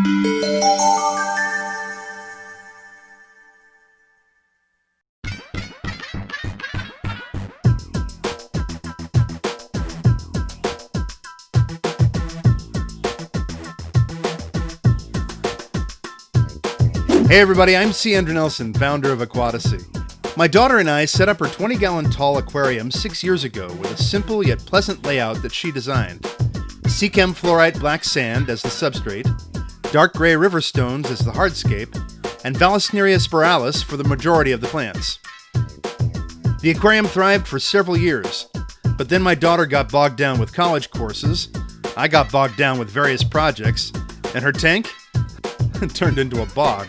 Hey everybody, I'm C. Andrew Nelson, founder of Aquatasy. My daughter and I set up her 20-gallon tall aquarium 6 years ago with a simple yet pleasant layout that she designed. Seachem Flourite black sand as the substrate, dark gray river stones as the hardscape, and Vallisneria spiralis for the majority of the plants. The aquarium thrived for several years, but then my daughter got bogged down with college courses, I got bogged down with various projects, and her tank turned into a bog.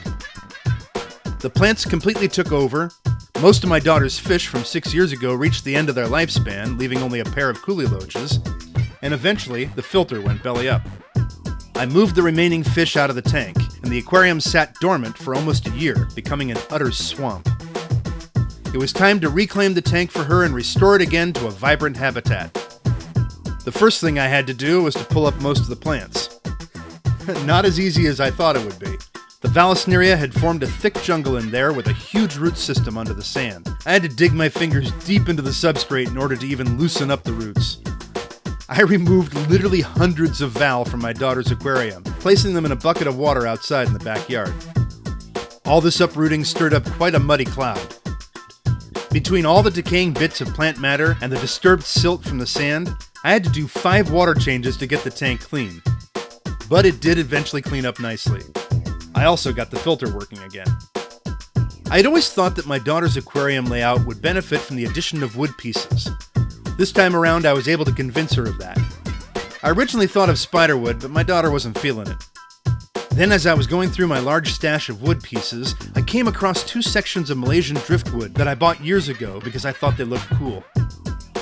The plants completely took over. Most of my daughter's fish from 6 years ago reached the end of their lifespan, leaving only a pair of coolie loaches, and eventually the filter went belly up. I moved the remaining fish out of the tank, and the aquarium sat dormant for almost a year, becoming an utter swamp. It was time to reclaim the tank for her and restore it again to a vibrant habitat. The first thing I had to do was to pull up most of the plants. Not as easy as I thought it would be. The Vallisneria had formed a thick jungle in there with a huge root system under the sand. I had to dig my fingers deep into the substrate in order to even loosen up the roots. I removed literally hundreds of val from my daughter's aquarium, placing them in a bucket of water outside in the backyard. All this uprooting stirred up quite a muddy cloud. Between all the decaying bits of plant matter and the disturbed silt from the sand, I had to do 5 water changes to get the tank clean. But it did eventually clean up nicely. I also got the filter working again. I had always thought that my daughter's aquarium layout would benefit from the addition of wood pieces. This time around, I was able to convince her of that. I originally thought of spiderwood, but my daughter wasn't feeling it. Then, as I was going through my large stash of wood pieces, I came across 2 sections of Malaysian driftwood that I bought years ago because I thought they looked cool.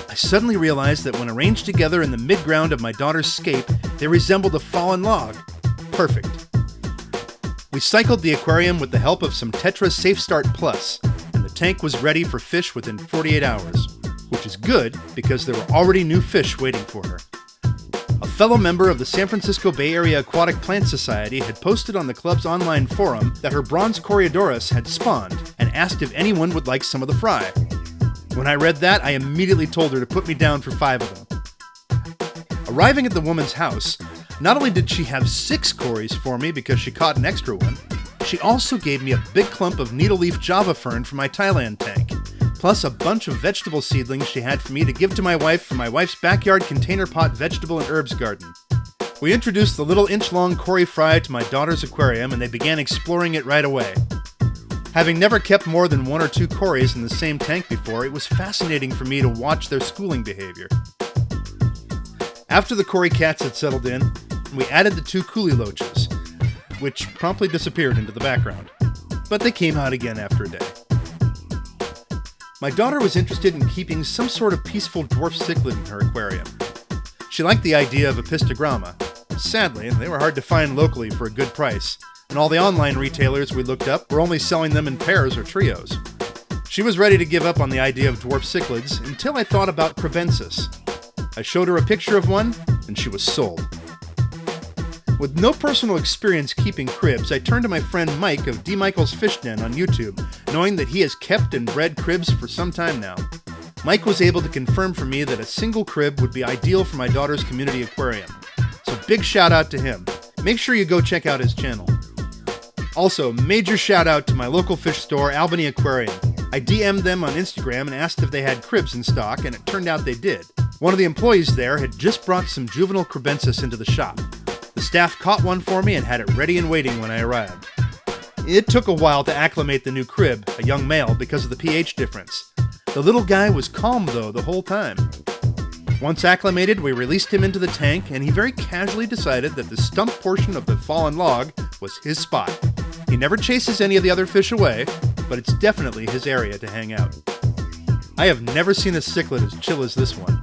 I suddenly realized that when arranged together in the mid-ground of my daughter's scape, they resembled a fallen log. Perfect. We cycled the aquarium with the help of some Tetra SafeStart Plus, and the tank was ready for fish within 48 hours, which is good because there were already new fish waiting for her. A fellow member of the San Francisco Bay Area Aquatic Plant Society had posted on the club's online forum that her bronze Coreodoras had spawned and asked if anyone would like some of the fry. When I read that, I immediately told her to put me down for 5 of them. Arriving at the woman's house, not only did she have 6 cories for me because she caught an extra one, she also gave me a big clump of needle-leaf java fern for my Thailand tank, plus a bunch of vegetable seedlings she had for me to give to my wife for my wife's backyard container pot vegetable and herbs garden. We introduced the little inch-long cory fry to my daughter's aquarium and they began exploring it right away. Having never kept more than 1 or 2 cories in the same tank before, it was fascinating for me to watch their schooling behavior. After the cory cats had settled in, we added the 2 coolie loaches, which promptly disappeared into the background. But they came out again after a day. My daughter was interested in keeping some sort of peaceful dwarf cichlid in her aquarium. She liked the idea of a pistogramma. Sadly, they were hard to find locally for a good price, and all the online retailers we looked up were only selling them in pairs or trios. She was ready to give up on the idea of dwarf cichlids until I thought about crebensis. I showed her a picture of one, and she was sold. With no personal experience keeping cribs, I turned to my friend Mike of dmichaels Fish Den on YouTube, knowing that he has kept and bred cribs for some time now. Mike was able to confirm for me that a single crib would be ideal for my daughter's community aquarium. So big shout out to him. Make sure you go check out his channel. Also, major shout out to my local fish store, Albany Aquarium. I DM'd them on Instagram and asked if they had cribs in stock, and it turned out they did. One of the employees there had just brought some juvenile crebensis into the shop. The staff caught one for me and had it ready and waiting when I arrived. It took a while to acclimate the new crib, a young male, because of the pH difference. The little guy was calm, though, the whole time. Once acclimated, we released him into the tank, and he very casually decided that the stump portion of the fallen log was his spot. He never chases any of the other fish away, but it's definitely his area to hang out. I have never seen a cichlid as chill as this one.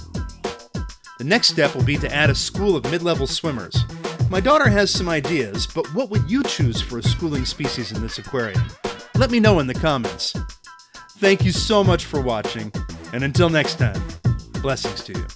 The next step will be to add a school of mid-level swimmers. My daughter has some ideas, but what would you choose for a schooling species in this aquarium? Let me know in the comments. Thank you so much for watching, and until next time, blessings to you.